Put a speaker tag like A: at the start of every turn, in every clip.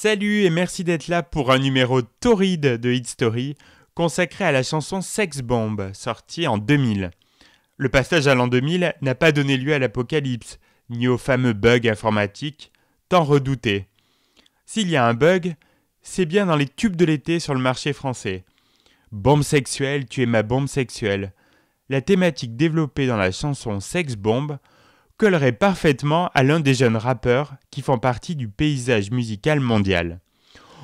A: Salut et merci d'être là pour un numéro torride de Hit Story consacré à la chanson Sex Bomb, sortie en 2000. Le passage à l'an 2000 n'a pas donné lieu à l'apocalypse, ni au fameux bug informatique tant redouté. S'il y a un bug, c'est bien dans les tubes de l'été sur le marché français. Bombe sexuelle, tu es ma bombe sexuelle. La thématique développée dans la chanson Sex Bomb collerait parfaitement à l'un des jeunes rappeurs qui font partie du paysage musical mondial.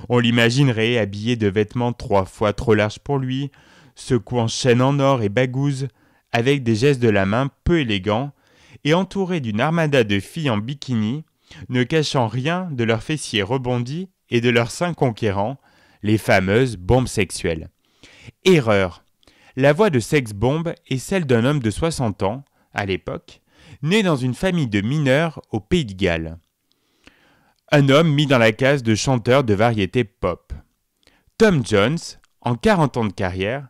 A: On l'imaginerait habillé de vêtements 3 fois trop larges pour lui, secouant chaînes en or et bagouses, avec des gestes de la main peu élégants, et entouré d'une armada de filles en bikini, ne cachant rien de leurs fessiers rebondis et de leurs seins conquérants, les fameuses bombes sexuelles. Erreur. La voix de Sex Bomb est celle d'un homme de 60 ans, à l'époque, né dans une famille de mineurs au Pays de Galles. Un homme mis dans la case de chanteur de variété pop. Tom Jones, en 40 ans de carrière,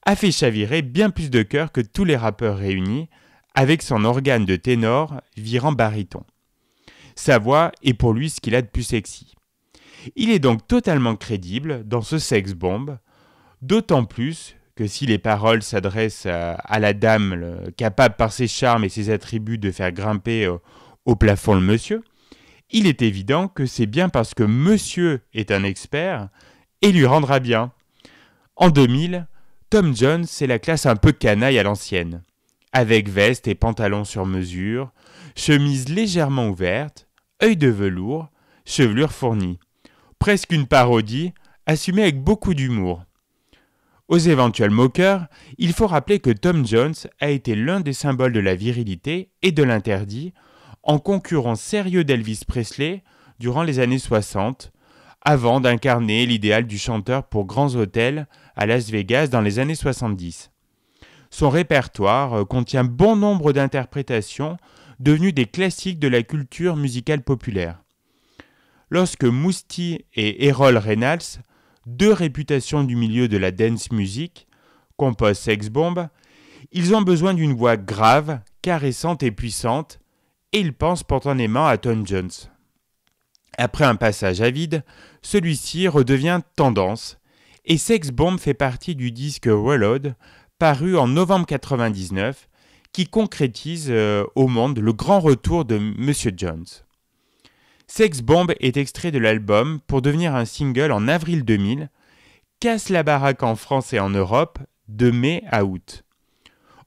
A: a fait chavirer bien plus de cœurs que tous les rappeurs réunis, avec son organe de ténor virant baryton. Sa voix est pour lui ce qu'il a de plus sexy. Il est donc totalement crédible dans ce Sex Bomb, d'autant plus que si les paroles s'adressent à la dame capable par ses charmes et ses attributs de faire grimper au plafond le monsieur, il est évident que c'est bien parce que monsieur est un expert et lui rendra bien. En 2000, Tom Jones c'est la classe un peu canaille à l'ancienne, avec veste et pantalon sur mesure, chemise légèrement ouverte, œil de velours, chevelure fournie. Presque une parodie, assumée avec beaucoup d'humour. Aux éventuels moqueurs, il faut rappeler que Tom Jones a été l'un des symboles de la virilité et de l'interdit, en concurrent sérieux d'Elvis Presley durant les années 60, avant d'incarner l'idéal du chanteur pour grands hôtels à Las Vegas dans les années 70. Son répertoire contient bon nombre d'interprétations devenues des classiques de la culture musicale populaire. Lorsque Mousty et Errol Reynolds, deux réputations du milieu de la dance music, composent Sex Bomb, ils ont besoin d'une voix grave, caressante et puissante, et ils pensent spontanément à Tom Jones. Après un passage à vide, celui-ci redevient tendance, et Sex Bomb fait partie du disque Reload, paru en novembre 1999, qui concrétise au monde le grand retour de Monsieur Jones. Sex Bomb est extrait de l'album pour devenir un single en avril 2000, casse la baraque en France et en Europe de mai à août.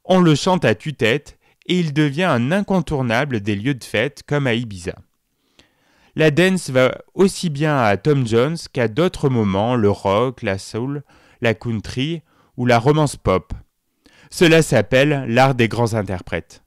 A: On le chante à tue-tête et il devient un incontournable des lieux de fête comme à Ibiza. La dance va aussi bien à Tom Jones qu'à d'autres moments, le rock, la soul, la country ou la romance pop. Cela s'appelle l'art des grands interprètes.